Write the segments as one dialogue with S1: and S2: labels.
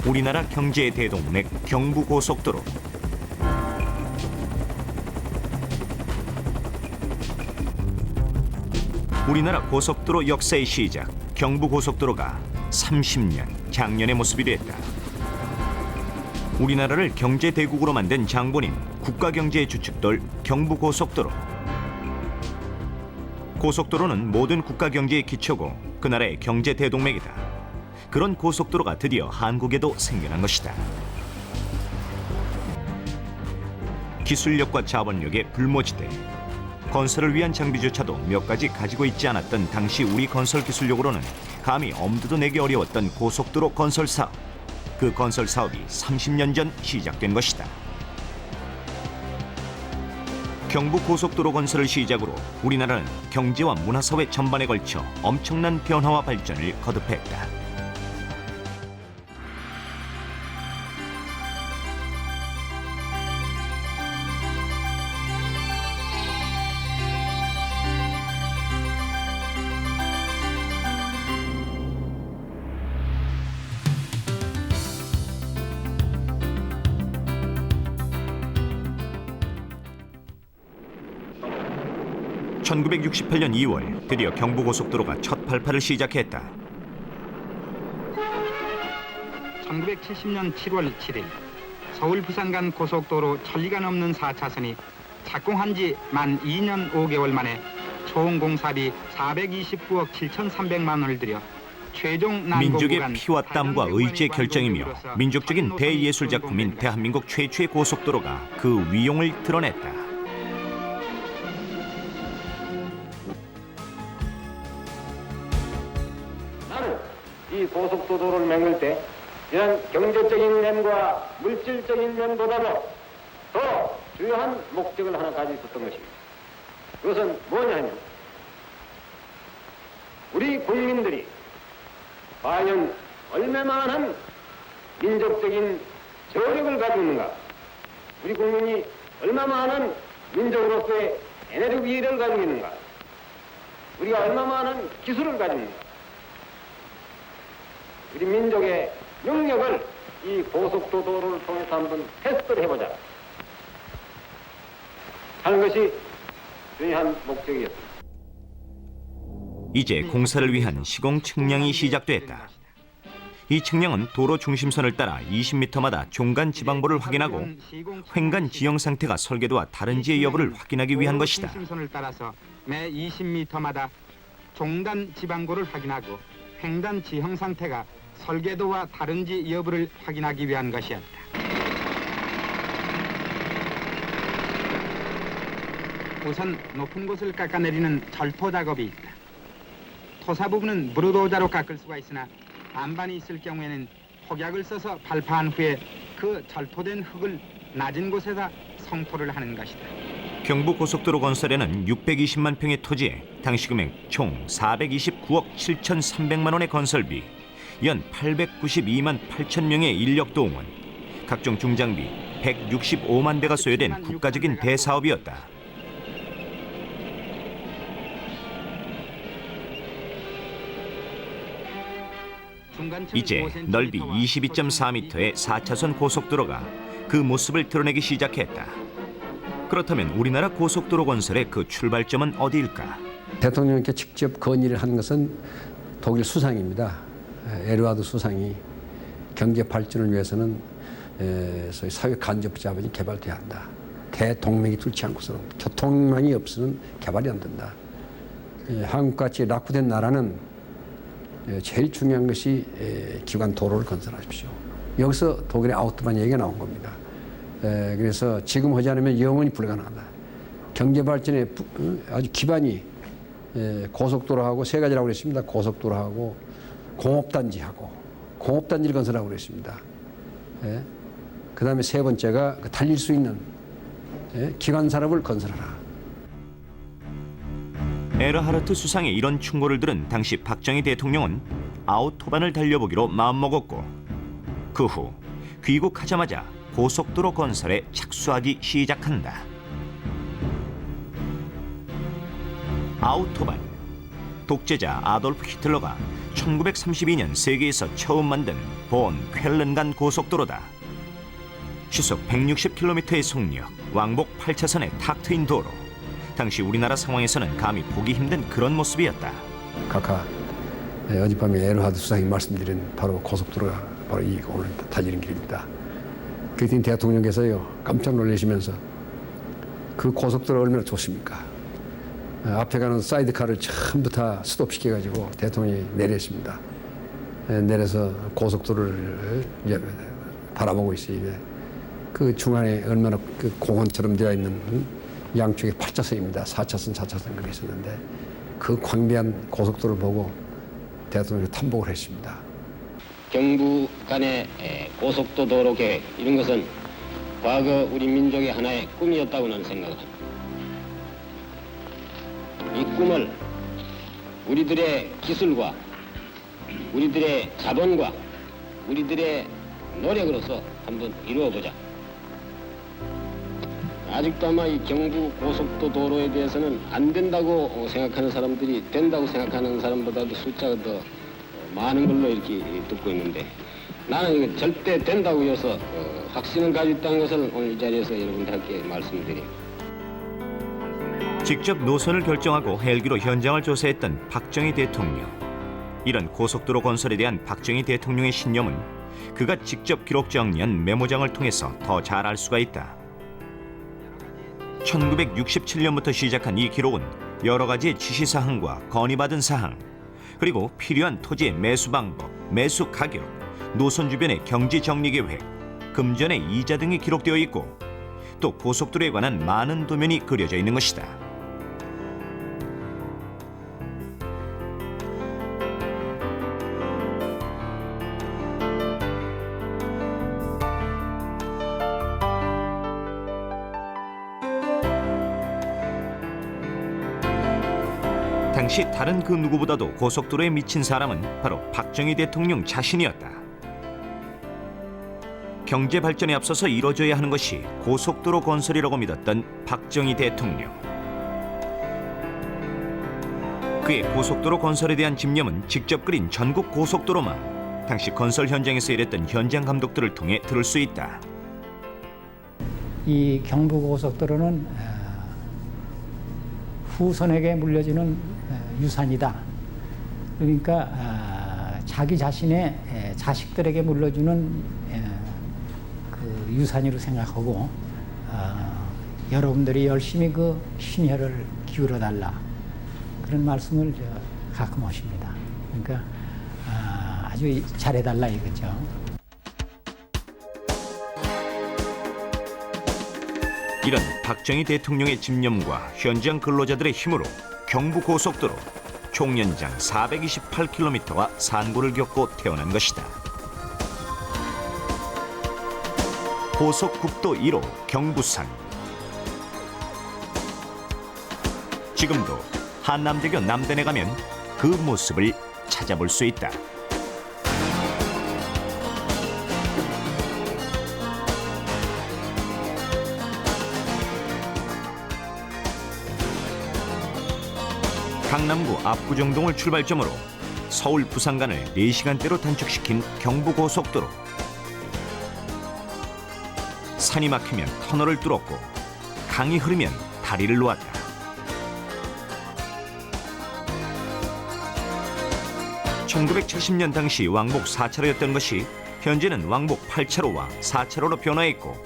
S1: 우리나라 경제의 대동맥 경부고속도로. 우리나라 고속도로 역사의 시작, 경부고속도로가 30년 작년의 모습이 됐다. 우리나라를 경제 대국으로 만든 장본인, 국가 경제의 주축돌 경부고속도로. 고속도로는 모든 국가 경제의 기초고 그 나라의 경제 대동맥이다. 그런 고속도로가 드디어 한국에도 생겨난 것이다. 기술력과 자본력의 불모지대. 건설을 위한 장비조차도 몇 가지 가지고 있지 않았던 당시 우리 건설 기술력으로는 감히 엄두도 내기 어려웠던 고속도로 건설 사업. 그 건설 사업이 30년 전 시작된 것이다. 경부고속도로 건설을 시작으로 우리나라는 경제와 문화사회 전반에 걸쳐 엄청난 변화와 발전을 거듭했다. (1968년 2월) 드디어 경부고속도로가 첫 발파를 시작했다.
S2: 1970년 7월 7일 서울 부산 간 고속도로 천리가 넘는 4차선이 착공한 지 만 2년 5개월 만에 총 공사비 429억 7,300만 원을 들여 최종 난공
S1: 민족의
S2: 구간
S1: 피와 땀과 의지의 결정이며 민족적인 대예술 작품인 대한민국 최초의 고속도로가 그 위용을 드러냈다.
S3: 이 고속도로를 만들 때 이런 경제적인 면과 물질적인 면보다도 더 중요한 목적을 하나 가지고 있었던 것입니다. 그것은 뭐냐면 우리 국민들이 과연 얼마만한 민족적인 저력을 가지고 있는가, 우리 국민이 얼마만한 민족으로서의 에너지를 가지고 있는가, 우리가 얼마만한 기술을 가지고 있는가, 우리 민족의 능력을 이 고속도로를 통해서 한번 테스트를 해보자 하는 것이 중요한 목적이었습니다.
S1: 이제 공사를 위한 시공 측량이 시작됐다. 이 측량은 도로 중심선을 따라 20m마다 종간 지방보를 확인하고 횡간 지형 상태가 설계도와 다른지의 여부를 확인하기 위한 것이다.
S2: 중심선을 따라서 매 20m마다 종단 지방고를 확인하고 횡단 지형 상태가 설계도와 다른지 여부를 확인하기 위한 것이었다. 우선 높은 곳을 깎아내리는 절토 작업이 있다. 토사 부분은 무르도자로 깎을 수가 있으나 안반이 있을 경우에는 폭약을 써서 발파한 후에 그 절토된 흙을 낮은 곳에다 성토를 하는 것이다.
S1: 경부고속도로 건설에는 620만 평의 토지에 당시 금액 총 429억 7,300만 원의 건설비, 연 892만 8천 명의 인력 동원, 각종 중장비 165만 대가 소요된 국가적인 대사업이었다. 이제 넓이 22.4m의 4차선 고속도로가 그 모습을 드러내기 시작했다. 그렇다면 우리나라 고속도로 건설의 그 출발점은 어디일까?
S4: 대통령께 직접 건의를 하는 것은 독일 수상입니다. 에르와드 수상이 경제 발전을 위해서는 소위 사회 간접 자본이 개발돼야 한다. 대동맥이 뚫지 않고서는, 교통망이 없으면 개발이 안 된다. 한국같이 낙후된 나라는 제일 중요한 것이 기관 도로를 건설하십시오. 여기서 독일의 아우토반 얘기가 나온 겁니다. 그래서 지금 하지 않으면 영원히 불가능하다. 경제 발전의 아주 기반이 고속도로하고 세 가지라고 그랬습니다. 고속도로하고 공업단지를 건설하고 그랬습니다. 그 다음에 세 번째가 달릴 수 있는 기관 산업을 건설하라.
S1: 에르하르트 수상의 이런 충고를 들은 당시 박정희 대통령은 아우토반을 달려보기로 마음먹었고, 그 후 귀국하자마자 고속도로 건설에 착수하기 시작한다. 아우토반. 독재자 아돌프 히틀러가 1932년 세계에서 처음 만든 본 쾰른간 고속도로다. 시속 160km의 속력, 왕복 8차선의 탁 트인 도로. 당시 우리나라 상황에서는 감히 보기 힘든 그런 모습이었다.
S4: 각하 어젯밤에 에르하드 수상이 말씀드린 바로 고속도로가 바로 이 오늘 달리는 길입니다. 그랬더니 대통령께서요 깜짝 놀라시면서 그 고속도로 얼마나 좋습니까? 앞에 가는 사이드카를 전부 다 스톱시켜가지고 대통령이 내렸습니다. 내려서 고속도로를 이제 바라보고 있어요. 그 중간에 얼마나 그 공원처럼 되어 있는 양쪽에 8차선입니다. 4차선, 4차선 그렇게 있었는데 그 광대한 고속도로를 보고 대통령이 탐복을 했습니다.
S3: 경부 간의 고속도 도로 계획 이런 것은 과거 우리 민족의 하나의 꿈이었다고 나는 생각을 합니다. 이 꿈을 우리들의 기술과 우리들의 자본과 우리들의 노력으로서 한번 이루어보자. 아직도 아마 이 경부 고속도 도로에 대해서는 안 된다고 생각하는 사람들이 된다고 생각하는 사람보다도 숫자가 더 많은 걸로 이렇게 듣고 있는데 나는 이거 절대 된다고 해서 확신을 가지고 있다는 것을 오늘 이 자리에서 여러분들께 말씀드립니다.
S1: 직접 노선을 결정하고 헬기로 현장을 조사했던 박정희 대통령. 이런 고속도로 건설에 대한 박정희 대통령의 신념은 그가 직접 기록 정리한 메모장을 통해서 더 잘 알 수가 있다. 1967년부터 시작한 이 기록은 여러 가지의 지시사항과 건의받은 사항, 그리고 필요한 토지의 매수 방법, 매수 가격, 노선 주변의 경지 정리 계획, 금전의 이자 등이 기록되어 있고 또 고속도로에 관한 많은 도면이 그려져 있는 것이다. 당시 다른 그 누구보다도 고속도로에 미친 사람은 바로 박정희 대통령 자신이었다. 경제 발전에 앞서서 이뤄져야 하는 것이 고속도로 건설이라고 믿었던 박정희 대통령. 그의 고속도로 건설에 대한 집념은 직접 그린 전국 고속도로망, 당시 건설 현장에서 일했던 현장 감독들을 통해 들을 수 있다.
S5: 이 경부고속도로는 후손에게 물려주는 유산이다. 그러니까 자기 자신의 자식들에게 물려주는 그 유산으로 생각하고 여러분들이 열심히 그 신혈을 기울여 달라 그런 말씀을 가끔 하십니다. 그러니까 아주 잘해달라 이거죠.
S1: 이런 박정희 대통령의 집념과 현장 근로자들의 힘으로 경부고속도로 총연장 428km와 산고를 겪고 태어난 것이다. 고속국도 1호 경부선. 지금도 한남대교 남단에 가면 그 모습을 찾아볼 수 있다. 강남구 압구정동을 출발점으로 서울 부산 간을 4시간대로 단축시킨 경부고속도로. 산이 막히면 터널을 뚫었고 강이 흐르면 다리를 놓았다. (1970년) 당시 왕복 4차로였던 것이 현재는 왕복 8차로와 4차로로 변화했고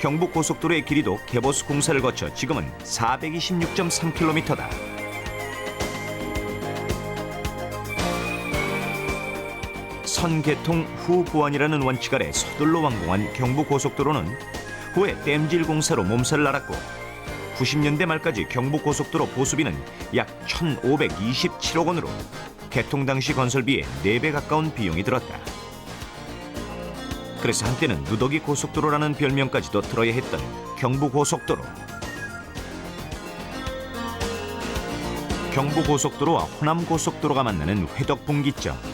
S1: 경부고속도로의 길이도 개보수 공사를 거쳐 지금은 426.3km다. 선 개통 후 보완이라는 원칙 아래 서둘러 완공한 경부고속도로는 후에 댐질 공사로 몸살을 앓았고 90년대 말까지 경부고속도로 보수비는 약 1,527억 원으로 개통 당시 건설비의 4배 가까운 비용이 들었다. 그래서 한때는 누더기 고속도로라는 별명까지도 들어야 했던 경부고속도로. 경부고속도로와 호남고속도로가 만나는 회덕분기점.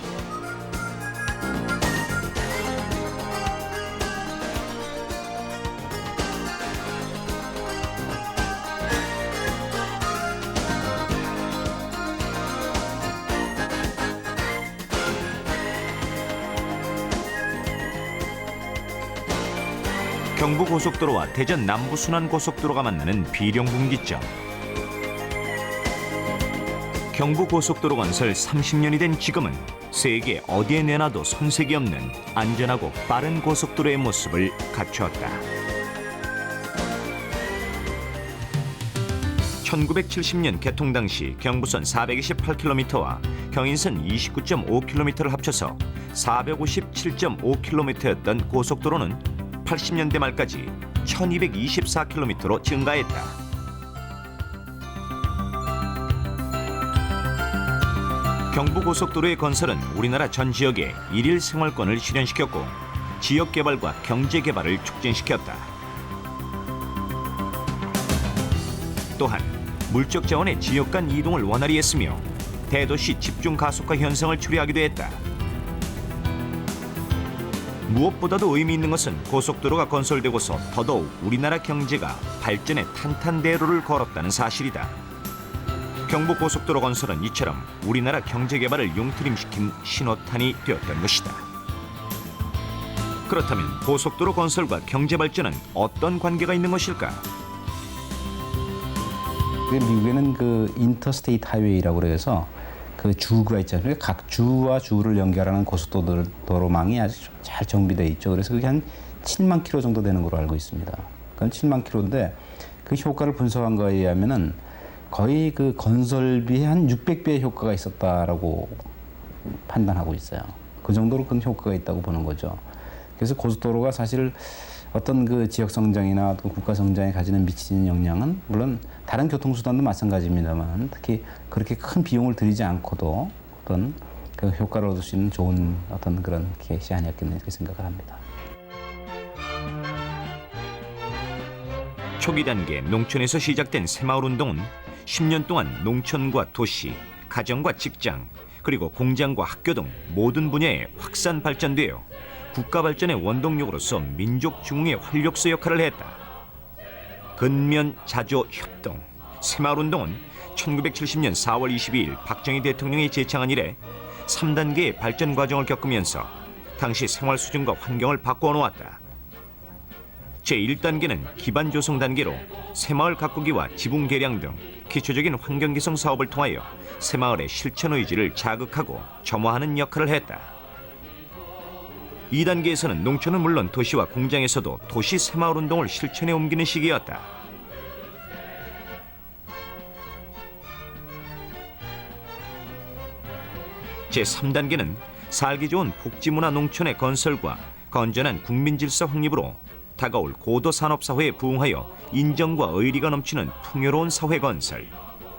S1: 경부고속도로와 대전 남부순환고속도로가 만나는 비룡분기점. 경부고속도로 건설 30년이 된 지금은 세계 어디에 내놔도 손색이 없는 안전하고 빠른 고속도로의 모습을 갖추었다. 1970년 개통 당시 경부선 428km와 경인선 29.5km를 합쳐서 457.5km였던 고속도로는 80년대 말까지 1224km로 증가했다. 경부고속도로의 건설은 우리나라 전 지역에 일일 생활권을 실현시켰고 지역 개발과 경제 개발을 촉진시켰다. 또한 물적 자원의 지역 간 이동을 원활히 했으며 대도시 집중 가속화 현상을 초래하기도 했다. 무엇보다도 의미 있는 것은 고속도로가 건설되고서 더더욱 우리나라 경제가 발전의 탄탄대로를 걸었다는 사실이다. 경부고속도로 건설은 이처럼 우리나라 경제 개발을 용트림시킨 신호탄이 되었던 것이다. 그렇다면 고속도로 건설과 경제 발전은 어떤 관계가 있는 것일까?
S6: 미국에는 그 인터스테이트 하이웨이라고 그래서 그 주가 있잖아요. 각 주와 주를 연결하는 고속도로망이 아주 잘 정비되어 있죠. 그래서 그게 한 7만 킬로 정도 되는 걸로 알고 있습니다. 그건 7만 킬로인데 그 효과를 분석한 거에 의하면은 거의 그 건설비의 한 600배의 효과가 있었다라고 판단하고 있어요. 그 정도로 큰 효과가 있다고 보는 거죠. 그래서 고속도로가 사실 어떤 그 지역 성장이나 또 국가 성장에 가지는 미치는 영향은 물론 다른 교통수단도 마찬가지입니다만 특히 그렇게 큰 비용을 들이지 않고도 어떤 그 효과를 얻을 수 있는 좋은 어떤 그런 계시 아니었겠나 이렇게 생각을 합니다.
S1: 초기 단계 농촌에서 시작된 새마을 운동은 10년 동안 농촌과 도시, 가정과 직장, 그리고 공장과 학교 등 모든 분야에 확산 발전되어 국가 발전의 원동력으로서 민족 중흥의 활력소 역할을 했다. 근면 자조 협동 새마을 운동은 1970년 4월 22일 박정희 대통령이 제창한 이래 3단계의 발전 과정을 겪으면서 당시 생활 수준과 환경을 바꿔 놓았다. 제1단계는 기반 조성 단계로 새마을 가꾸기와 지붕 개량 등 기초적인 환경 개선 사업을 통하여 새마을의 실천 의지를 자극하고 점화하는 역할을 했다. 2단계에서는 농촌은 물론 도시와 공장에서도 도시 새마을 운동을 실천에 옮기는 시기였다. 제3단계는 살기 좋은 복지문화 농촌의 건설과 건전한 국민질서 확립으로 다가올 고도 산업사회에 부응하여 인정과 의리가 넘치는 풍요로운 사회 건설,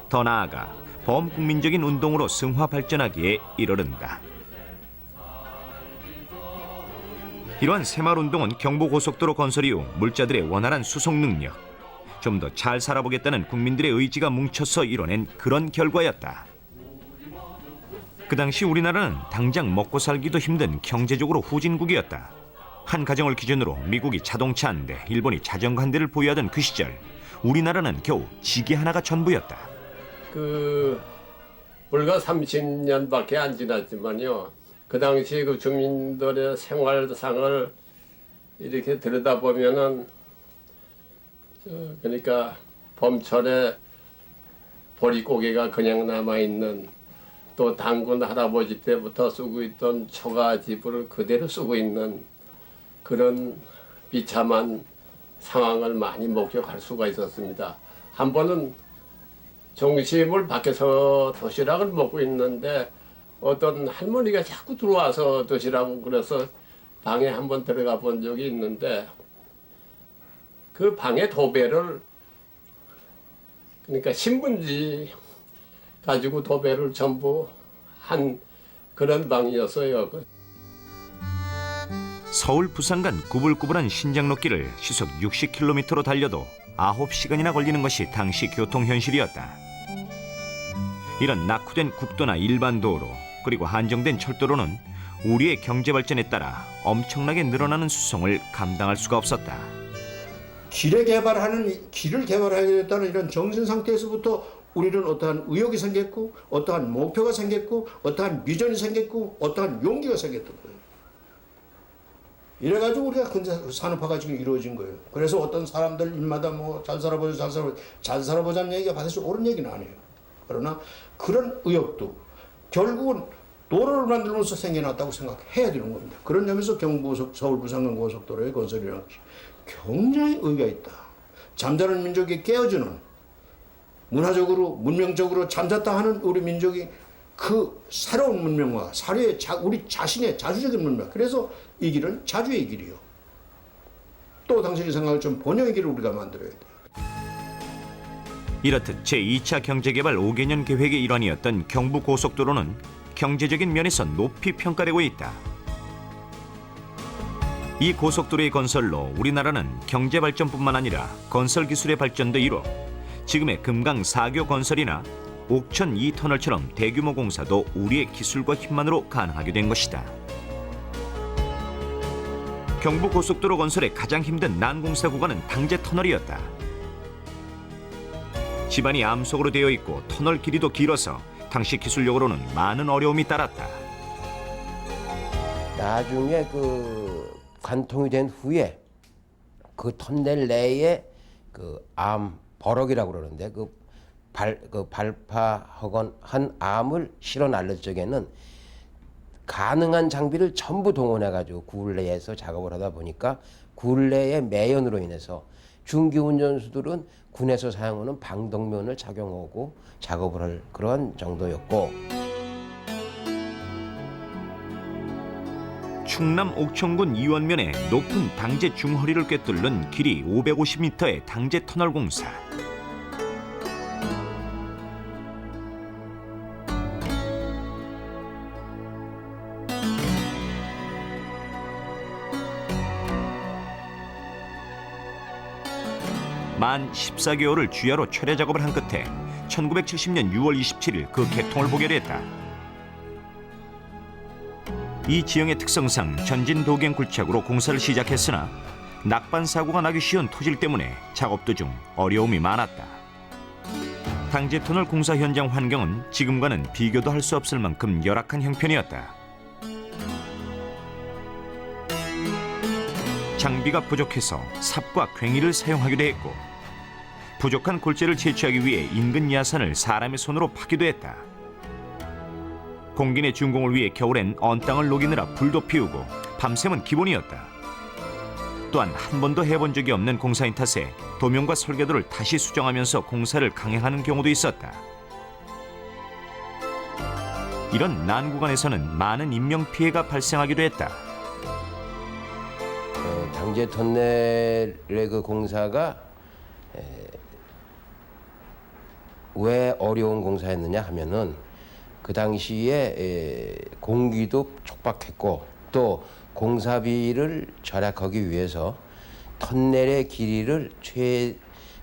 S1: 더 나아가 범국민적인 운동으로 승화 발전하기에 이르른다. 이러한 새마을운동은 경부고속도로 건설 이후 물자들의 원활한 수송 능력, 좀 더 잘 살아보겠다는 국민들의 의지가 뭉쳐서 이뤄낸 그런 결과였다. 그 당시 우리나라는 당장 먹고 살기도 힘든 경제적으로 후진국이었다. 한 가정을 기준으로 미국이 자동차 한 대, 일본이 자전거 한 대를 보유하던 그 시절 우리나라는 겨우 지게 하나가 전부였다.
S7: 불과 30년밖에 안 지났지만요. 그 당시 그 주민들의 생활상을 이렇게 들여다보면은 그러니까 봄철에 보릿고개가 그냥 남아있는 또 단군 할아버지 때부터 쓰고 있던 초가집을 그대로 쓰고 있는 그런 비참한 상황을 많이 목격할 수가 있었습니다. 한 번은 점심을 밖에서 도시락을 먹고 있는데 어떤 할머니가 자꾸 들어와서 도시락을 그래서 방에 한번 들어가 본 적이 있는데 그 방에 도배를 그러니까 신문지 가지고 도배를 전부 한 그런 방이었어요.
S1: 서울 부산 간 구불구불한 신장로길을 시속 60km로 달려도 9시간이나 걸리는 것이 당시 교통 현실이었다. 이런 낙후된 국도나 일반 도로 그리고 한정된 철도로는 우리의 경제 발전에 따라 엄청나게 늘어나는 수송을 감당할 수가 없었다.
S8: 길을 개발하겠다는 이런 정신 상태에서부터 우리는 어떠한 의욕이 생겼고 어떠한 목표가 생겼고 어떠한 비전이 생겼고 어떠한 용기가 생겼던 거예요. 이래가지고 우리가 근대 산업화가 지금 이루어진 거예요. 그래서 어떤 사람들 일마다 뭐 잘 살아보자, 잘 살아보자는 얘기가 반드시 옳은 얘기는 아니에요. 그러나 그런 의혹도 결국은 도로를 만들면서 생겨났다고 생각해야 되는 겁니다. 그런 점에서 경부고속, 서울 부산간 고속도로의 건설이라는 것이 굉장히 의의가 있다. 잠자는 민족이 깨어주는, 문화적으로 문명적으로 잠잤다 하는 우리 민족이 그 새로운 문명과 사회의 우리 자신의 자주적인 문명, 그래서 이 길은 자주의 길이요. 또 당신이 생각할 좀 번영의 길을 우리가 만들어야 돼요.
S1: 이렇듯 제2차 경제개발 5개년 계획의 일환이었던 경부고속도로는 경제적인 면에서 높이 평가되고 있다. 이 고속도로의 건설로 우리나라는 경제 발전뿐만 아니라 건설 기술의 발전도 이뤄 지금의 금강 4교 건설이나 옥천 2터널처럼 대규모 공사도 우리의 기술과 힘만으로 가능하게 된 것이다. 경부고속도로 건설의 가장 힘든 난공사 구간은 당제터널이었다. 집안이 암석으로 되어 있고 터널 길이도 길어서 당시 기술력으로는 많은 어려움이 따랐다.
S9: 나중에 관통이 된 후에 그 터널 내에 암 버럭이라고 그러는데 발파한 암을 실어 날릴 적에는 가능한 장비를 전부 동원해가지고 굴내에서 작업을 하다 보니까 굴내의 매연으로 인해서 중기 운전수들은 군에서 사용하는 방독면을 착용하고 작업을 할 그런 정도였고,
S1: 충남 옥천군 이원면에 높은 당제 중허리를 꿰뚫는 길이 550m의 당제 터널 공사. 만 14개월을 주야로 철야 작업을 한 끝에 1970년 6월 27일 그 개통을 보게 됐다. 이 지형의 특성상 전진 도경 굴착으로 공사를 시작했으나 낙반 사고가 나기 쉬운 토질 때문에 작업 도중 어려움이 많았다. 당제 터널 공사 현장 환경은 지금과는 비교도 할 수 없을 만큼 열악한 형편이었다. 장비가 부족해서 삽과 괭이를 사용하기도 했고, 부족한 골재를 채취하기 위해 인근 야산을 사람의 손으로 파기도 했다. 공기내 준공을 위해 겨울엔 언 땅을 녹이느라 불도 피우고 밤샘은 기본이었다. 또한 한 번도 해본 적이 없는 공사인 탓에 도면과 설계도를 다시 수정하면서 공사를 강행하는 경우도 있었다. 이런 난구간에서는 많은 인명피해가 발생하기도 했다.
S9: 당제 터널의 그 공사가 왜 어려운 공사였느냐 하면은 그 당시에 공기도 촉박했고 또 공사비를 절약하기 위해서 터널의 길이를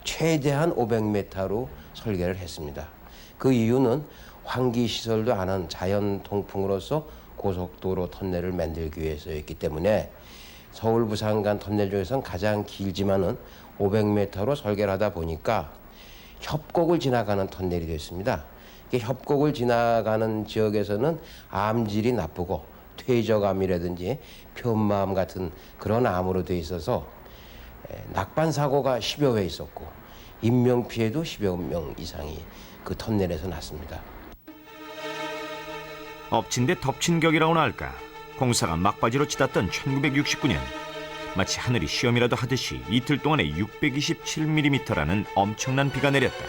S9: 최대한 500m로 설계를 했습니다. 그 이유는 환기시설도 안 한 자연 통풍으로서 고속도로 터널을 만들기 위해서였기 때문에 서울 부산 간 터널 중에서는 가장 길지만은 500m로 설계를 하다 보니까 협곡을 지나가는 터널이 됐습니다. 협곡을 지나가는 지역에서는 암질이 나쁘고 퇴적암이라든지 편마암 같은 그런 암으로 돼 있어서 낙반 사고가 10여 회 있었고 인명 피해도 10여 명 이상이 그 터널에서 났습니다.
S1: 엎친 데 덮친 격이라고나 할까. 공사가 막바지로 치닫던 1969년, 마치 하늘이 시험이라도 하듯이 이틀 동안에 627mm라는 엄청난 비가 내렸다.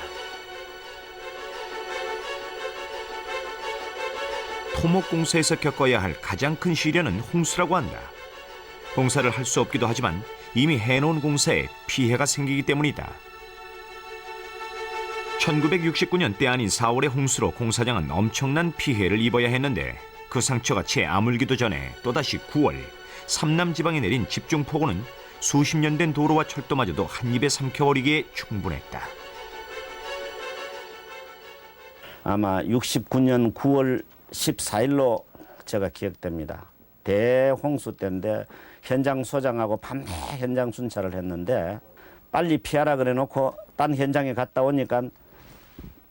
S1: 토목공사에서 겪어야 할 가장 큰 시련은 홍수라고 한다. 공사를 할 수 없기도 하지만 이미 해놓은 공사에 피해가 생기기 때문이다. 1969년 때 아닌 4월의 홍수로 공사장은 엄청난 피해를 입어야 했는데 그 상처가 채 아물기도 전에 또다시 9월 삼남 지방에 내린 집중폭우는 수십 년 된 도로와 철도마저도 한 입에 삼켜버리기에 충분했다.
S10: 아마 69년 9월 14일로 제가 기억됩니다. 대홍수 때인데 현장 소장하고 밤새 현장 순찰을 했는데 빨리 피하라 그래 놓고 딴 현장에 갔다 오니까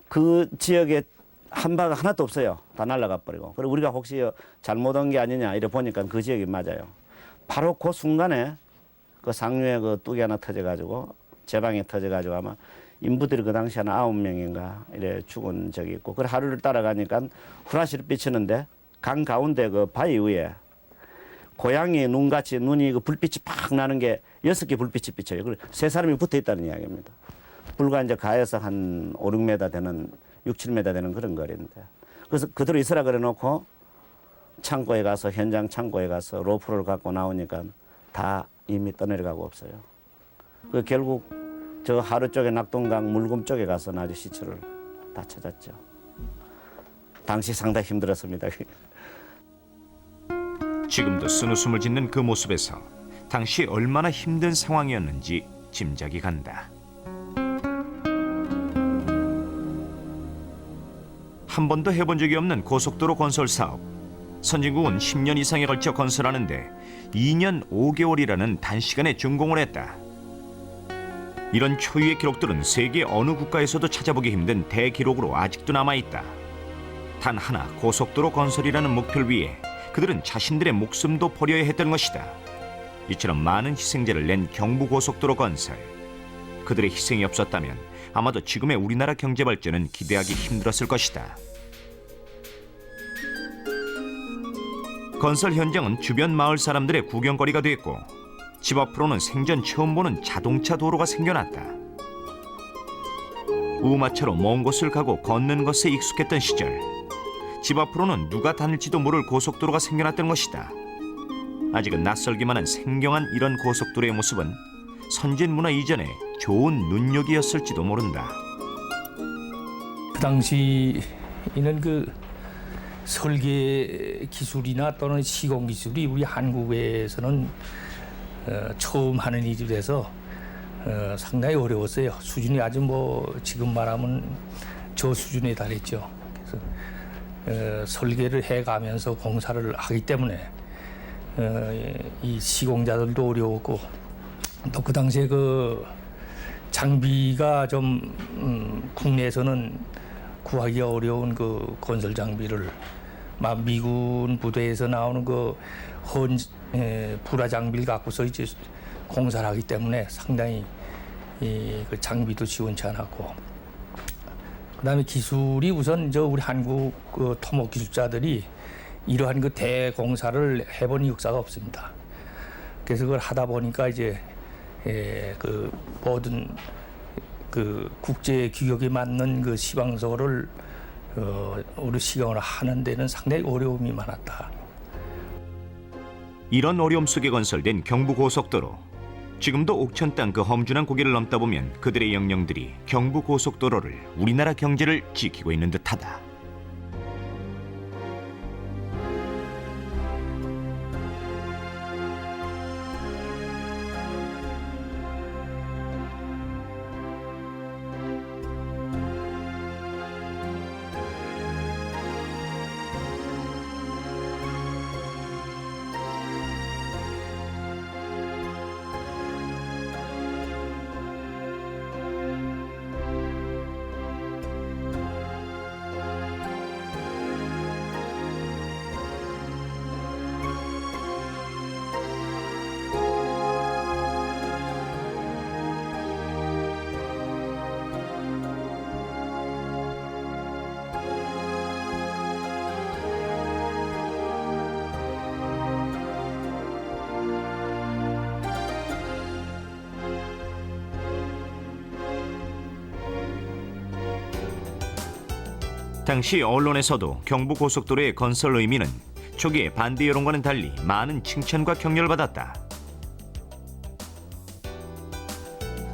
S10: 그 지역에 한 바가 하나도 없어요. 다 날아가 버리고. 그리고 우리가 혹시 잘못 온 게 아니냐 이래 보니까 그 지역이 맞아요. 바로 그 순간에 그 상류에 그 뚝이 하나 터져가지고 제 방에 터져가지고 아마 인부들이 그 당시 한 9명인가 이래 죽은 적이 있고, 그 하루를 따라가니까 후라시를 비치는데 강 가운데 그 바위 위에 고양이 눈같이 눈이 그 불빛이 팍 나는 게 6개 불빛이 비쳐요. 그리고 3사람이 붙어 있다는 이야기입니다. 불과 이제 가에서 한 5, 6m 되는 6, 7m 되는 그런 거리인데, 그래서 그대로 있으라 그래 놓고 창고에 가서 현장 창고에 가서 로프를 갖고 나오니까 다 이미 떠내려가고 없어요. 그 결국 저 하루 쪽에 낙동강 물금 쪽에 가서 아주 시체를 다 찾았죠. 당시 상당히 힘들었습니다.
S1: 지금도 쓴웃음을 짓는 그 모습에서 당시 얼마나 힘든 상황이었는지 짐작이 간다. 한 번도 해본 적이 없는 고속도로 건설 사업. 선진국은 10년 이상에 걸쳐 건설하는데 2년 5개월이라는 단시간에 준공을 했다. 이런 초유의 기록들은 세계 어느 국가에서도 찾아보기 힘든 대기록으로 아직도 남아있다. 단 하나 고속도로 건설이라는 목표를 위해 그들은 자신들의 목숨도 버려야 했던 것이다. 이처럼 많은 희생자를 낸 경부고속도로 건설. 그들의 희생이 없었다면 아마도 지금의 우리나라 경제 발전은 기대하기 힘들었을 것이다. 건설 현장은 주변 마을 사람들의 구경거리가 됐고, 집 앞으로는 생전 처음 보는 자동차 도로가 생겨났다. 우마차로 먼 곳을 가고 걷는 것에 익숙했던 시절, 집 앞으로는 누가 다닐지도 모를 고속도로가 생겨났던 것이다. 아직은 낯설기만 한 생경한 이런 고속도로의 모습은 선진문화 이전에 좋은 눈여기였을지도 모른다.
S11: 그 당시에는 그 설계 기술이나 또는 시공 기술이 우리 한국에서는 처음 하는 일이라서 상당히 어려웠어요. 수준이 아주 뭐 지금 말하면 저 수준에 달했죠. 그래서 설계를 해가면서 공사를 하기 때문에 이 시공자들도 어려웠고, 또 그 당시에 그 장비가 좀 국내에서는 구하기가 어려운 그 건설 장비를 막 미군 부대에서 나오는 그 불화 장비를 갖고서 이제 공사를 하기 때문에 상당히 그 장비도 지원치 않았고, 그다음에 기술이 우선 저 우리 한국 그 토목 기술자들이 이러한 그 대공사를 해본 역사가 없습니다. 그래서 그걸 하다 보니까 이제 그 모든 그 국제 규격에 맞는 그 시방서를 우리 시공을 하는 데는 상당히 어려움이 많았다.
S1: 이런 어려움 속에 건설된 경부고속도로. 지금도 옥천 땅 그 험준한 고개를 넘다 보면 그들의 영령들이 경부고속도로를, 우리나라 경제를 지키고 있는 듯하다. 당시 언론에서도 경부고속도로의 건설 의미는 초기에 반대 여론과는 달리 많은 칭찬과 격려를 받았다.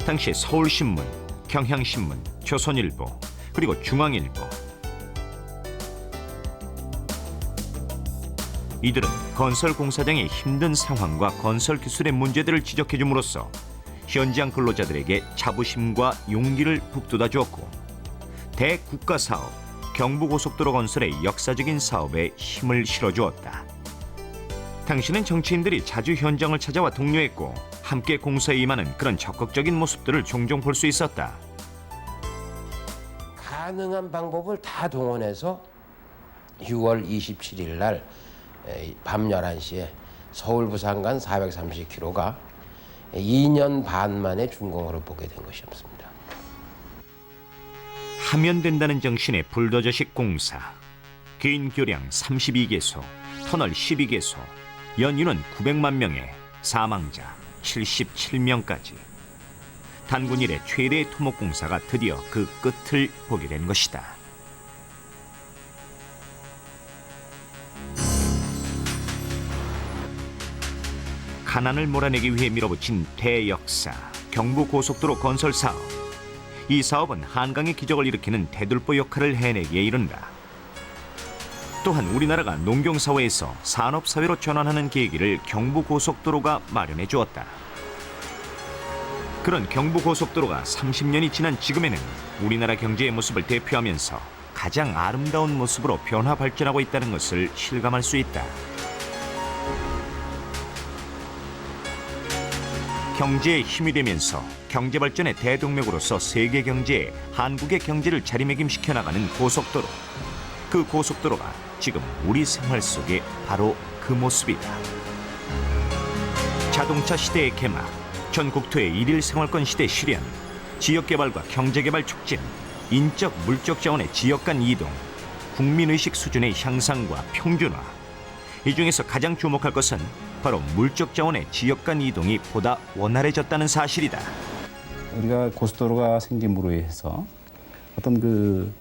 S1: 당시 서울신문, 경향신문, 조선일보, 그리고 중앙일보. 이들은 건설 공사장의 힘든 상황과 건설 기술의 문제들을 지적해 줌으로써 현장 근로자들에게 자부심과 용기를 북돋아 주었고, 대국가 사업, 경부고속도로 건설의 역사적인 사업에 힘을 실어주었다. 당시는 정치인들이 자주 현장을 찾아와 독려했고, 함께 공사에 임하는 그런 적극적인 모습들을 종종 볼 수 있었다.
S9: 가능한 방법을 다 동원해서 6월 27일 날 밤 11시에 서울 부산 간 430km가 2년 반 만에 준공을 보게 된 것이었습니다.
S1: 하면 된다는 정신의 불도저식 공사. 개인 교량 32개소, 터널 12개소, 연인원 900만 명에 사망자 77명까지. 단군 이래 최대의 토목공사가 드디어 그 끝을 보게 된 것이다. 가난을 몰아내기 위해 밀어붙인 대역사, 경부고속도로 건설 사업. 이 사업은 한강의 기적을 일으키는 대들보 역할을 해내기에 이른다. 또한 우리나라가 농경사회에서 산업사회로 전환하는 계기를 경부고속도로가 마련해 주었다. 그런 경부고속도로가 30년이 지난 지금에는 우리나라 경제의 모습을 대표하면서 가장 아름다운 모습으로 변화 발전하고 있다는 것을 실감할 수 있다. 경제에 힘이 되면서 경제 발전의 대동맥으로서 세계 경제에 한국의 경제를 자리매김시켜 나가는 고속도로. 그 고속도로가 지금 우리 생활 속에 바로 그 모습이다. 자동차 시대의 개막, 전 국토의 일일 생활권 시대 실현, 지역개발과 경제개발 촉진, 인적 물적 자원의 지역 간 이동, 국민의식 수준의 향상과 평준화. 이 중에서 가장 주목할 것은 바로 물적 자원의 지역 간 이동이 보다 원활해졌다는 사실이다.
S6: 우리가 고속도로가 생김으로 해서 어떤 그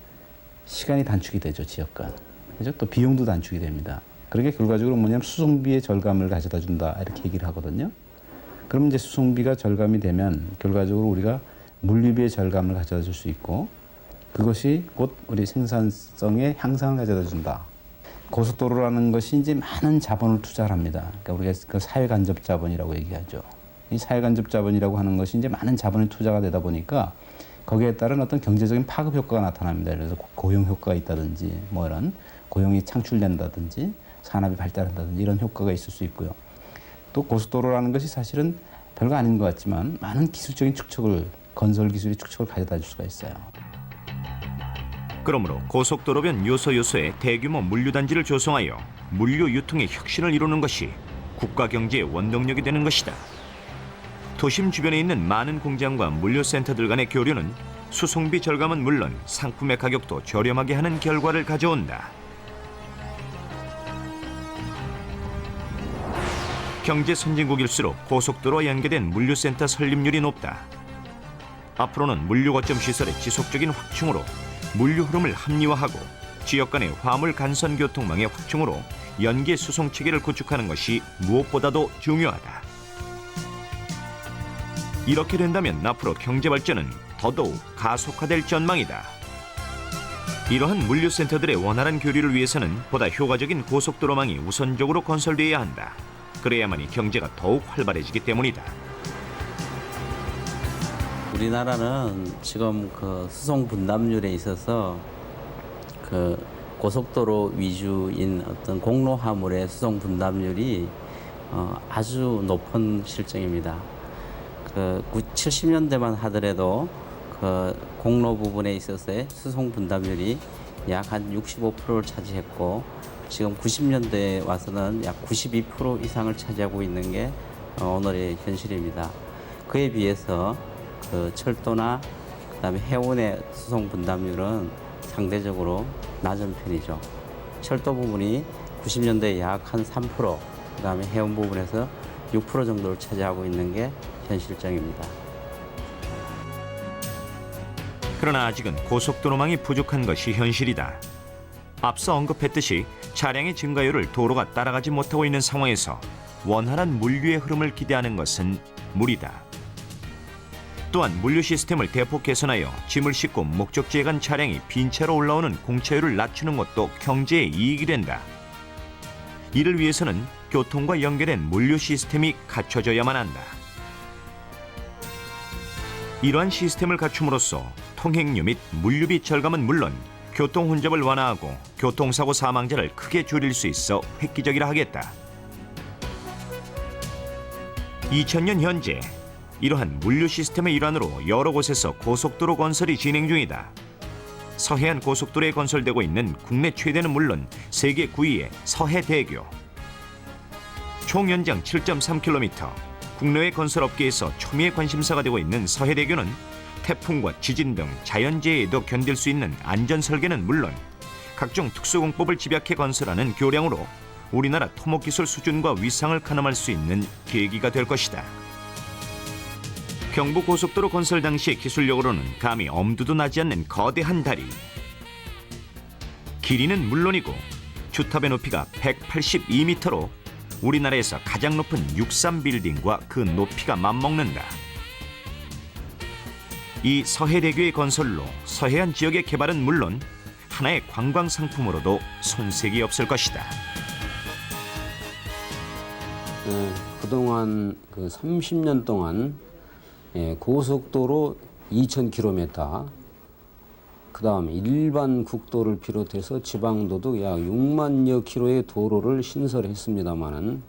S6: 시간이 단축이 되죠, 지역 간. 그죠? 또 비용도 단축이 됩니다. 그러게 결과적으로 뭐냐면 수송비의 절감을 가져다 준다 이렇게 얘기를 하거든요. 그럼 이제 수송비가 절감이 되면 결과적으로 우리가 물류비의 절감을 가져다 줄 수 있고 그것이 곧 우리 생산성의 향상을 가져다 준다. 고속도로라는 것이 이제 많은 자본을 투자를 합니다. 그러니까 우리가 그 사회간접 자본이라고 얘기하죠. 이 사회간접 자본이라고 하는 것이 이제 많은 자본이 투자가 되다 보니까 거기에 따른 어떤 경제적인 파급 효과가 나타납니다. 그래서 고용 효과가 있다든지 뭐 이런 고용이 창출된다든지 산업이 발달한다든지 이런 효과가 있을 수 있고요. 또 고속도로라는 것이 사실은 별거 아닌 것 같지만 많은 기술적인 축적을, 건설 기술의 축적을 가져다 줄 수가 있어요.
S1: 그러므로 고속도로변 요소요소에 대규모 물류단지를 조성하여 물류 유통의 혁신을 이루는 것이 국가 경제의 원동력이 되는 것이다. 도심 주변에 있는 많은 공장과 물류센터들 간의 교류는 수송비 절감은 물론 상품의 가격도 저렴하게 하는 결과를 가져온다. 경제 선진국일수록 고속도로와 연계된 물류센터 설립률이 높다. 앞으로는 물류 거점 시설의 지속적인 확충으로 물류 흐름을 합리화하고 지역 간의 화물 간선 교통망의 확충으로 연계 수송 체계를 구축하는 것이 무엇보다도 중요하다. 이렇게 된다면 앞으로 경제 발전은 더더욱 가속화될 전망이다. 이러한 물류센터들의 원활한 교류를 위해서는 보다 효과적인 고속도로망이 우선적으로 건설되어야 한다. 그래야만이 경제가 더욱 활발해지기 때문이다.
S12: 우리나라는 지금 그 수송 분담률에 있어서 그 고속도로 위주인 어떤 공로 화물의 수송 분담률이 아주 높은 실정입니다. 그 70년대만 하더라도 그 공로 부분에 있어서의 수송 분담률이 약 한 65%를 차지했고 지금 90년대에 와서는 약 92% 이상을 차지하고 있는 게 오늘의 현실입니다. 그에 비해서 그 철도나 그다음에 해운의 수송 분담률은 상대적으로 낮은 편이죠. 철도 부분이 90년대에 약 한 3%, 그다음에 해운 부분에서 6% 정도를 차지하고 있는 게 현실정입니다.
S1: 그러나 아직은 고속도로망이 부족한 것이 현실이다. 앞서 언급했듯이 차량의 증가율을 도로가 따라가지 못하고 있는 상황에서 원활한 물류의 흐름을 기대하는 것은 무리다. 또한 물류 시스템을 대폭 개선하여 짐을 싣고 목적지에 간 차량이 빈 차로 올라오는 공차율을 낮추는 것도 경제에 이익이 된다. 이를 위해서는 교통과 연결된 물류 시스템이 갖춰져야만 한다. 이러한 시스템을 갖춤으로써 통행료 및 물류비 절감은 물론 교통 혼잡을 완화하고 교통사고 사망자를 크게 줄일 수 있어 획기적이라 하겠다. 2000년 현재 이러한 물류 시스템의 일환으로 여러 곳에서 고속도로 건설이 진행 중이다. 서해안 고속도로에 건설되고 있는 국내 최대는 물론 세계 9위의 서해대교. 총 연장 7.3km, 국내외 건설업계에서 초미의 관심사가 되고 있는 서해대교는 태풍과 지진 등 자연재해에도 견딜 수 있는 안전 설계는 물론 각종 특수공법을 집약해 건설하는 교량으로 우리나라 토목기술 수준과 위상을 가늠할 수 있는 계기가 될 것이다. 경부고속도로 건설 당시의 기술력으로는 감히 엄두도 나지 않는 거대한 다리. 길이는 물론이고 주탑의 높이가 182m로 우리나라에서 가장 높은 63빌딩과 그 높이가 맞먹는다. 이 서해대교의 건설로 서해안 지역의 개발은 물론 하나의 관광 상품으로도 손색이 없을 것이다.
S4: 그동안 30년 동안 고속도로 2,000km, 그다음 일반 국도를 비롯해서 지방도도 약 6만여 킬로의 도로를 신설했습니다마는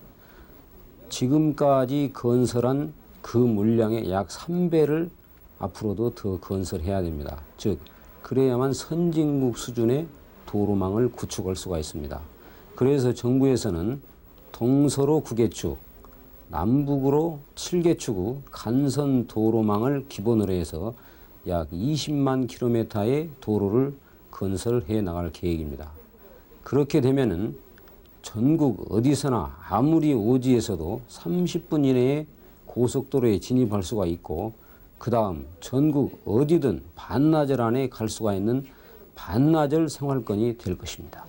S4: 지금까지 건설한 그 물량의 약 3배를 앞으로도 더 건설해야 됩니다. 즉 그래야만 선진국 수준의 도로망을 구축할 수가 있습니다. 그래서 정부에서는 동서로 9개축, 남북으로 7개축의 간선 도로망을 기본으로 해서 약 20만 킬로미터의 도로를 건설해 나갈 계획입니다. 그렇게 되면은 전국 어디서나 아무리 오지에서도 30분 이내에 고속도로에 진입할 수가 있고, 그 다음 전국 어디든 반나절 안에 갈 수가 있는 반나절 생활권이 될 것입니다.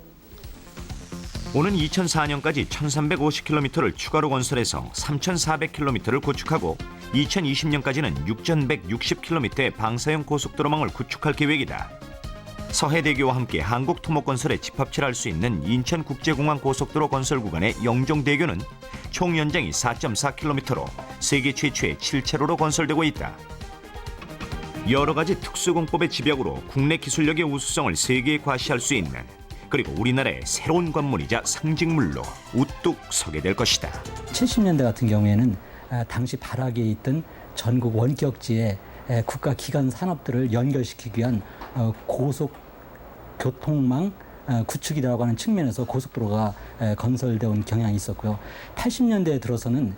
S1: 오는 2004년까지 1350km를 추가로 건설해서 3400km를 구축하고 2020년까지는 6160km의 방사형 고속도로망을 구축할 계획이다. 서해대교와 함께 한국토목건설에 집합체를 할 수 있는 인천국제공항 고속도로 건설 구간의 영종대교는 총 연장이 4.4km로 세계 최초의 7차로로 건설되고 있다. 여러 가지 특수공법의 집약으로 국내 기술력의 우수성을 세계에 과시할 수 있는, 그리고 우리나라의 새로운 관문이자 상징물로 우뚝 서게 될 것이다.
S5: 70년대 같은 경우에는 당시 발악에 있던 전국 원격지의 국가 기관 산업들을 연결시키기 위한 고속교통망 구축이라고 하는 측면에서 고속도로가 건설되어 온 경향이 있었고요. 80년대에 들어서는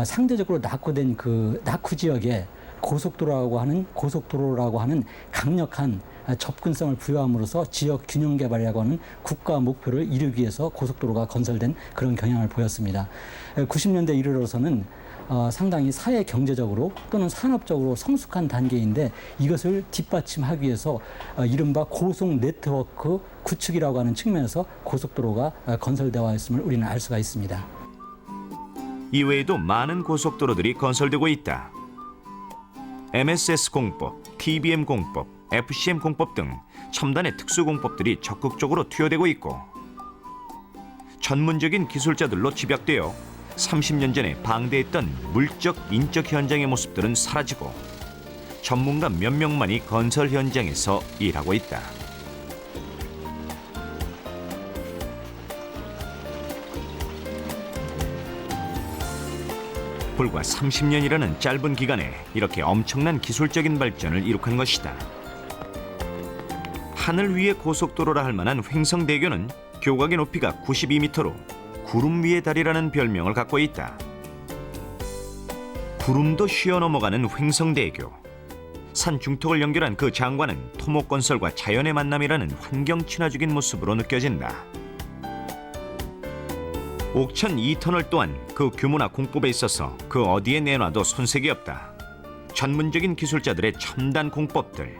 S5: 상대적으로 낙후된 그 낙후 지역에 고속도로라고 하는 강력한 접근성을 부여함으로써 지역 균형 개발이라고 하는 국가 목표를 이루기 위해서 고속도로가 건설된 그런 경향을 보였습니다. 90년대 이르러서는 상당히 사회 경제적으로 또는 산업적으로 성숙한 단계인데, 이것을 뒷받침하기 위해서 이른바 고속 네트워크 구축이라고 하는 측면에서 고속도로가 건설되어 있음을 우리는 알 수가 있습니다.
S1: 이외에도 많은 고속도로들이 건설되고 있다. MSS 공법, TBM 공법, FCM 공법 등 첨단의 특수공법들이 적극적으로 투여되고 있고, 전문적인 기술자들로 집약되어 30년 전에 방대했던 물적, 인적 현장의 모습들은 사라지고 전문가 몇 명만이 건설 현장에서 일하고 있다. 불과 30년이라는 짧은 기간에 이렇게 엄청난 기술적인 발전을 이룩한 것이다. 하늘 위의 고속도로라 할 만한 횡성대교는 교각의 높이가 92m로 구름 위의 다리라는 별명을 갖고 있다. 구름도 쉬어 넘어가는 횡성대교. 산 중턱을 연결한 그 장관은 토목건설과 자연의 만남이라는 환경 친화적인 모습으로 느껴진다. 옥천 2터널 또한 그 규모나 공법에 있어서 그 어디에 내놔도 손색이 없다. 전문적인 기술자들의 첨단 공법들.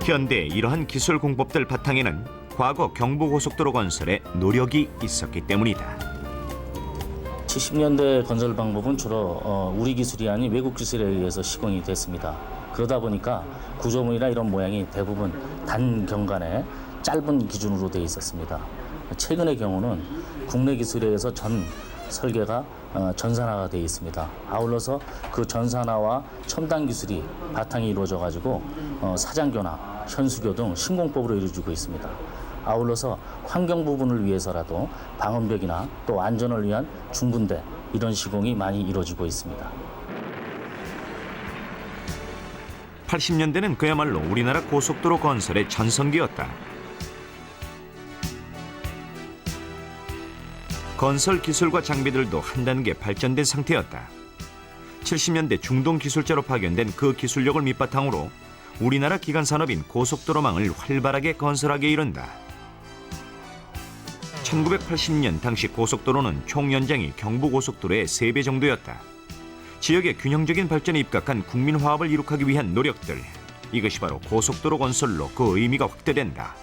S1: 현대의 이러한 기술 공법들 바탕에는 과거 경부고속도로 건설에 노력이 있었기 때문이다.
S13: 70년대 건설 방법은 주로 우리 기술이 아닌 외국 기술에 의해서 시공이 됐습니다. 그러다 보니까 구조물이나 이런 모양이 대부분 단경관의 짧은 기준으로 되어 있었습니다. 최근의 경우는 국내 기술에 의해서 전 설계가 전산화가 되어 있습니다. 아울러서 그 전산화와 첨단 기술이 바탕이 이루어져 가지고 사장교나 현수교 등 신공법으로 이루어지고 있습니다. 아울러서 환경 부분을 위해서라도 방음벽이나 또 안전을 위한 중분대, 이런 시공이 많이 이루어지고 있습니다.
S1: 80년대는 그야말로 우리나라 고속도로 건설의 전성기였다. 건설 기술과 장비들도 한 단계 발전된 상태였다. 70년대 중동 기술자로 파견된 그 기술력을 밑바탕으로 우리나라 기간 산업인 고속도로망을 활발하게 건설하게 이른다. 1980년 당시 고속도로는 총 연장이 경부고속도로의 3배 정도였다. 지역의 균형적인 발전에 입각한 국민화합을 이룩하기 위한 노력들, 이것이 바로 고속도로 건설로 그 의미가 확대된다.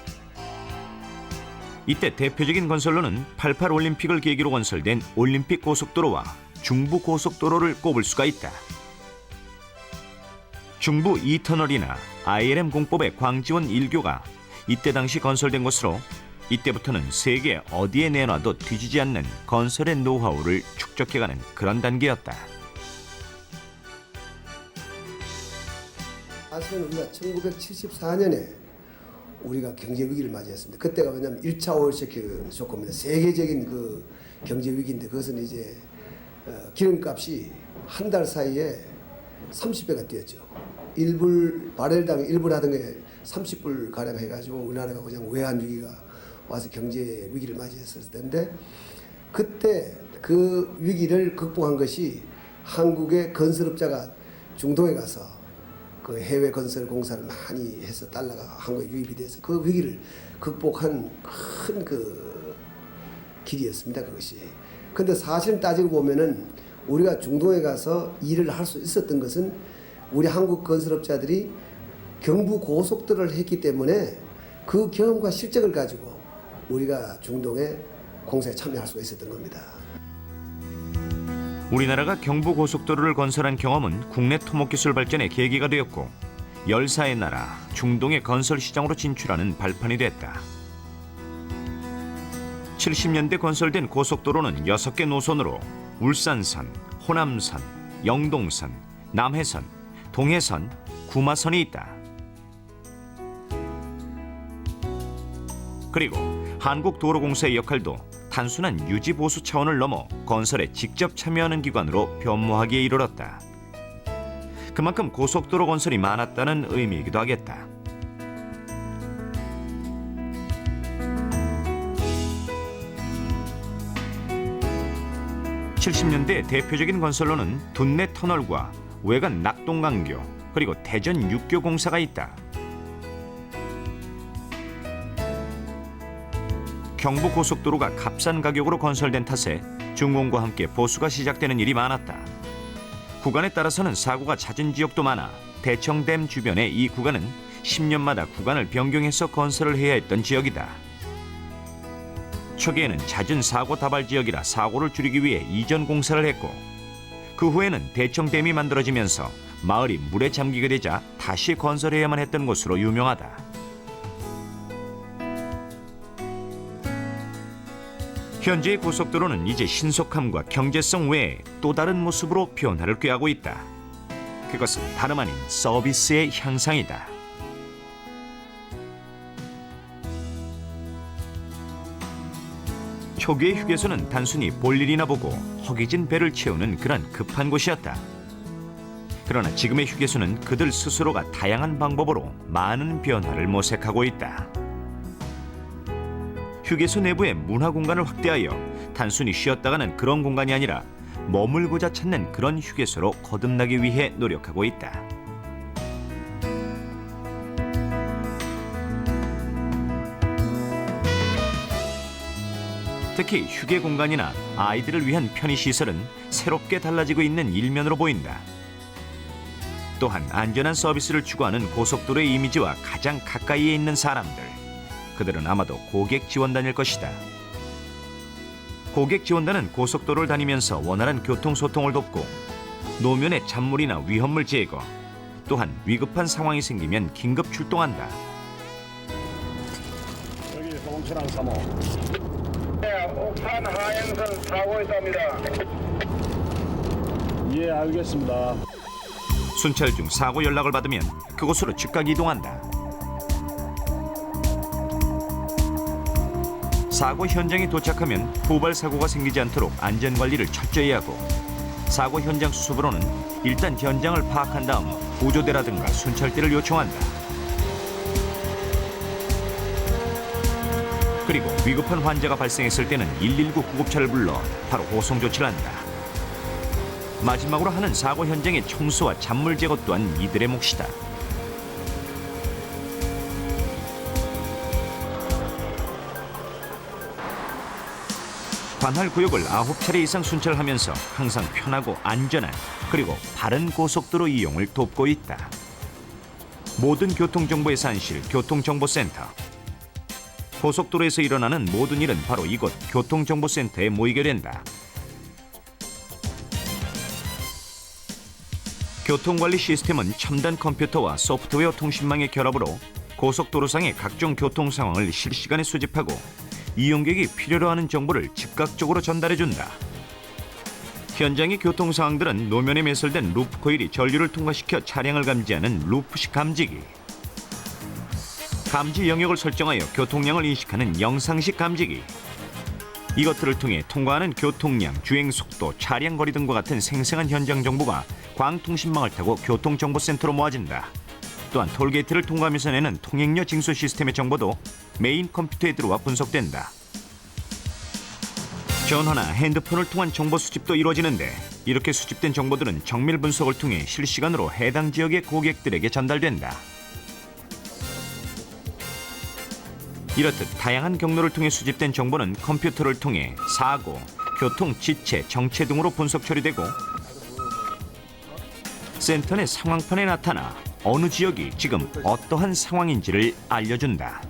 S1: 이때 대표적인 건설로는 88 올림픽을 계기로 건설된 올림픽 고속도로와 중부 고속도로를 꼽을 수가 있다. 중부 2터널이나 ILM 공법의 광지원 1교가 이때 당시 건설된 것으로 이때부터는 세계 어디에 내놔도 뒤지지 않는 건설의 노하우를 축적해가는 그런 단계였다.
S14: 사실은 우리가 1974년에 우리가 경제 위기를 맞이했습니다. 그때가 왜냐하면 1차 오일 쇼크입니다. 세계적인 그 경제 위기인데 그것은 이제 기름값이 한 달 사이에 30배가 뛰었죠. 1불 바렐당 1불 하던 게 30불 가량 해가지고 우리나라가 그냥 외환 위기가 와서 경제 위기를 맞이했을 텐데 그때 그 위기를 극복한 것이 한국의 건설업자가 중동에 가서 그 해외 건설 공사를 많이 해서 달러가 한국에 유입이 돼서 그 위기를 극복한 큰 그 길이었습니다. 그것이. 근데 사실 따지고 보면은 우리가 중동에 가서 일을 할 수 있었던 것은 우리 한국 건설업자들이 경부 고속도로를 했기 때문에 그 경험과 실적을 가지고 우리가 중동에 공사에 참여할 수가 있었던 겁니다.
S1: 우리나라가 경부고속도로를 건설한 경험은 국내 토목기술 발전의 계기가 되었고 열사의 나라 중동의 건설 시장으로 진출하는 발판이 됐다. 70년대 건설된 고속도로는 6개 노선으로 울산선, 호남선, 영동선, 남해선, 동해선, 구마선이 있다. 그리고 한국도로공사의 역할도 단순한 유지 보수 차원을 넘어 건설에 직접 참여하는 기관으로 변모하기에 이르렀다. 그만큼 고속도로 건설이 많았다는 의미이기도 하겠다. (70년대) 대표적인 건설로는 둔내 터널과 외관 낙동강교 그리고 대전 육교 공사가 있다. 경부고속도로가 값싼 가격으로 건설된 탓에 준공과 함께 보수가 시작되는 일이 많았다. 구간에 따라서는 사고가 잦은 지역도 많아 대청댐 주변의 이 구간은 10년마다 구간을 변경해서 건설을 해야 했던 지역이다. 초기에는 잦은 사고 다발 지역이라 사고를 줄이기 위해 이전 공사를 했고 그 후에는 대청댐이 만들어지면서 마을이 물에 잠기게 되자 다시 건설해야만 했던 곳으로 유명하다. 현재의 고속도로는 이제 신속함과 경제성 외에 또 다른 모습으로 변화를 꾀하고 있다. 그것은 다름 아닌 서비스의 향상이다. 초기의 휴게소는 단순히 볼일이나 보고 허기진 배를 채우는 그런 급한 곳이었다. 그러나 지금의 휴게소는 그들 스스로가 다양한 방법으로 많은 변화를 모색하고 있다. 휴게소 내부의 문화 공간을 확대하여 단순히 쉬었다가는 그런 공간이 아니라 머물고자 찾는 그런 휴게소로 거듭나기 위해 노력하고 있다. 특히 휴게 공간이나 아이들을 위한 편의시설은 새롭게 달라지고 있는 일면으로 보인다. 또한 안전한 서비스를 추구하는 고속도로의 이미지와 가장 가까이에 있는 사람들, 그들은 아마도 고객 지원단일 것이다. 고객 지원단은 고속도로를 다니면서 원활한 교통소통을 돕고 노면의 잔물이나 위험물 제거, 또한 위급한 상황이 생기면 긴급 출동한다.
S3: 여기 홍천항 3호. 네, 옥산 하행선 사고 있답니다. 예, 알겠습니다.
S1: 순찰 중 사고 연락을 받으면 그곳으로 즉각 이동한다. 사고 현장에 도착하면 후발 사고가 생기지 않도록 안전관리를 철저히 하고 사고 현장 수습으로는 일단 현장을 파악한 다음 구조대라든가 순찰대를 요청한다. 그리고 위급한 환자가 발생했을 때는 119 구급차를 불러 바로 호송 조치를 한다. 마지막으로 하는 사고 현장의 청소와 잔물 제거 또한 이들의 몫이다. 관할 구역을 9차례 이상 순찰하면서 항상 편하고 안전한 그리고 바른 고속도로 이용을 돕고 있다. 모든 교통정보의 산실 교통정보센터. 고속도로에서 일어나는 모든 일은 바로 이곳 교통정보센터에 모이게 된다. 교통관리 시스템은 첨단 컴퓨터와 소프트웨어 통신망의 결합으로 고속도로상의 각종 교통 상황을 실시간에 수집하고 이용객이 필요로 하는 정보를 즉각적으로 전달해준다. 현장의 교통 상황들은 노면에 매설된 루프 코일이 전류를 통과시켜 차량을 감지하는 루프식 감지기, 감지 영역을 설정하여 교통량을 인식하는 영상식 감지기, 이것들을 통해 통과하는 교통량, 주행속도, 차량 거리 등과 같은 생생한 현장 정보가 광통신망을 타고 교통정보센터로 모아진다. 또한 톨게이트를 통과하면서 내는 통행료 징수 시스템의 정보도 메인 컴퓨터에 들어와 분석된다. 전화나 핸드폰을 통한 정보 수집도 이루어지는데 이렇게 수집된 정보들은 정밀 분석을 통해 실시간으로 해당 지역의 고객들에게 전달된다. 이렇듯 다양한 경로를 통해 수집된 정보는 컴퓨터를 통해 사고, 교통, 지체, 정체 등으로 분석 처리되고 센터 내 상황판에 나타나 어느 지역이 지금 어떠한 상황인지를 알려준다.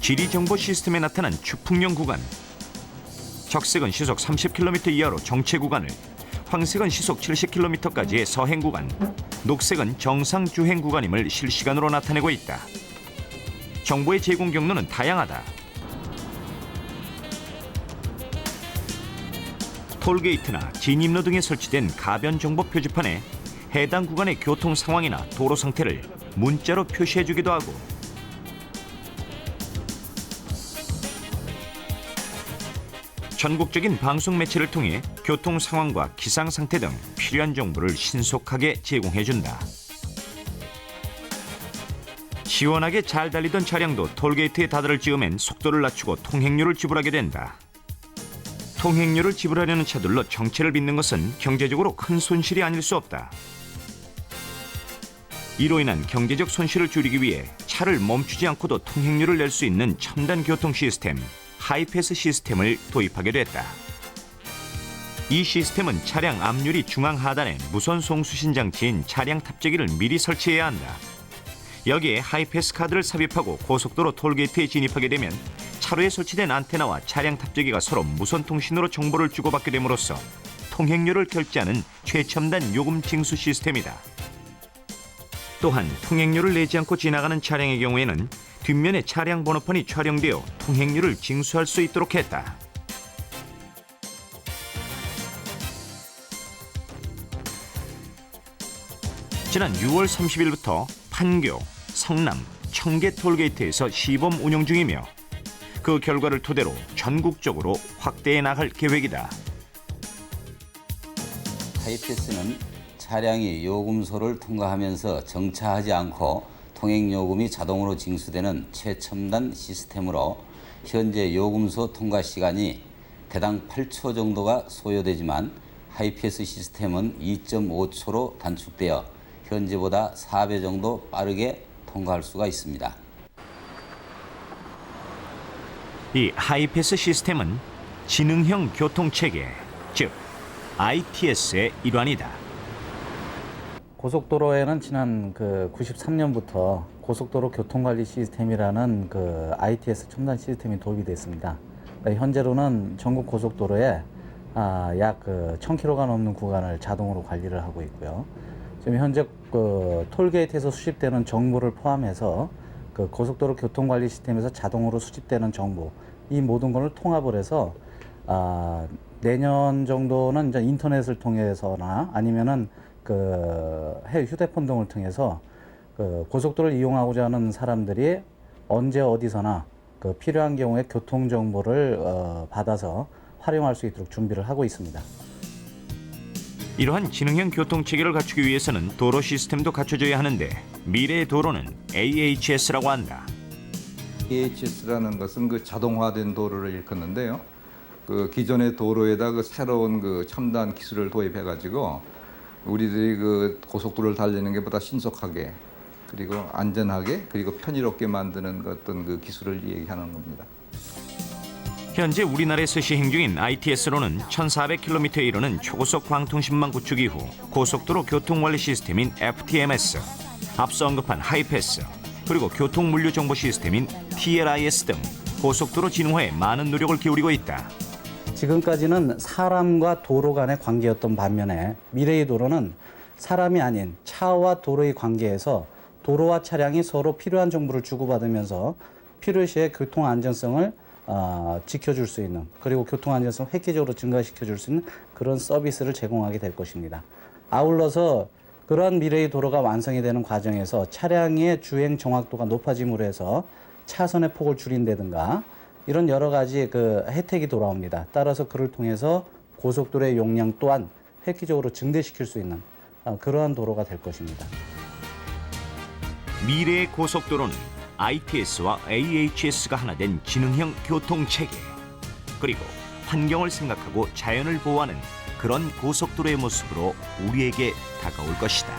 S1: 지리정보 시스템에 나타난 추풍령 구간, 적색은 시속 30km 이하로 정체 구간을, 황색은 시속 70km까지의 서행 구간, 녹색은 정상 주행 구간임을 실시간으로 나타내고 있다. 정보의 제공 경로는 다양하다. 톨게이트나 진입로 등에 설치된 가변 정보 표지판에 해당 구간의 교통 상황이나 도로 상태를 문자로 표시해주기도 하고, 전국적인 방송 매체를 통해 교통 상황과 기상 상태 등 필요한 정보를 신속하게 제공해준다. 시원하게 잘 달리던 차량도 톨게이트에 다다를 즈음엔 속도를 낮추고 통행료를 지불하게 된다. 통행료를 지불하려는 차들로 정체를 빚는 것은 경제적으로 큰 손실이 아닐 수 없다. 이로 인한 경제적 손실을 줄이기 위해 차를 멈추지 않고도 통행료를 낼 수 있는 첨단 교통 시스템, 하이패스 시스템을 도입하게 됐다. 이 시스템은 차량 앞유리 중앙 하단에 무선 송수신 장치인 차량 탑재기를 미리 설치해야 한다. 여기에 하이패스 카드를 삽입하고 고속도로 톨게이트에 진입하게 되면 차로에 설치된 안테나와 차량 탑재기가 서로 무선 통신으로 정보를 주고받게 됨으로써 통행료를 결제하는 최첨단 요금 징수 시스템이다. 또한 통행료를 내지 않고 지나가는 차량의 경우에는 뒷면에 차량 번호판이 촬영되어 통행료를 징수할 수 있도록 했다. 지난 6월 30일부터 판교, 성남, 청계 톨게이트에서 시범 운영 중이며 그 결과를 토대로 전국적으로 확대해 나갈 계획이다.
S12: 하이패스는 차량이 요금소를 통과하면서 정차하지 않고 통행요금이 자동으로 징수되는 최첨단 시스템으로 현재 요금소 통과 시간이 대당 8초 정도가 소요되지만 하이패스 시스템은 2.5초로 단축되어 현재보다 4배 정도 빠르게 통과할 수가 있습니다.
S1: 이 하이패스 시스템은 지능형 교통체계, 즉 ITS의 일환이다.
S5: 고속도로에는 지난 93년부터 고속도로 교통관리 시스템이라는 ITS 첨단 시스템이 도입이 됐습니다. 현재로는 전국 고속도로에 약 1000km가 넘는 구간을 자동으로 관리를 하고 있고요. 지금 현재 톨게이트에서 수집되는 정보를 포함해서 고속도로 교통관리 시스템에서 자동으로 수집되는 정보, 이 모든 것을 통합을 해서 내년 정도는 이제 인터넷을 통해서나 아니면은 휴대폰 등을 통해서 고속도로를 이용하고자 하는 사람들이 언제 어디서나 필요한 경우에 교통 정보를 받아서 활용할 수 있도록 준비를 하고 있습니다.
S1: 이러한 지능형 교통체계를 갖추기 위해서는 도로 시스템도 갖춰져야 하는데 미래의 도로는 AHS라고 한다.
S15: AHS라는 것은 그 자동화된 도로를 일컫는데요. 그 기존의 도로에다 그 새로운 그 첨단 기술을 도입해가지고 우리들이 그 고속도로를 달리는 게 보다 신속하게 그리고 안전하게 그리고 편의롭게 만드는 어떤 그 기술을 얘기하는 겁니다.
S1: 현재 우리나라에서 시행 중인 ITS로는 1,400km에 이르는 초고속 광통신망 구축 이후 고속도로 교통관리 시스템인 FTMS, 앞서 언급한 하이패스, 그리고 교통물류 정보 시스템인 TLIS 등 고속도로 진흥화에 많은 노력을 기울이고 있다.
S5: 지금까지는 사람과 도로 간의 관계였던 반면에 미래의 도로는 사람이 아닌 차와 도로의 관계에서 도로와 차량이 서로 필요한 정보를 주고받으면서 필요시에 교통 안전성을 지켜줄 수 있는, 그리고 교통 안전성을 획기적으로 증가시켜줄 수 있는 그런 서비스를 제공하게 될 것입니다. 아울러서 그러한 미래의 도로가 완성이 되는 과정에서 차량의 주행 정확도가 높아짐으로 해서 차선의 폭을 줄인다든가 이런 여러 가지 그 혜택이 돌아옵니다. 따라서 그를 통해서 고속도로의 용량 또한 획기적으로 증대시킬 수 있는 그러한 도로가 될 것입니다.
S1: 미래의 고속도로는 ITS와 AHS가 하나 된 지능형 교통체계, 그리고 환경을 생각하고 자연을 보호하는 그런 고속도로의 모습으로 우리에게 다가올 것이다.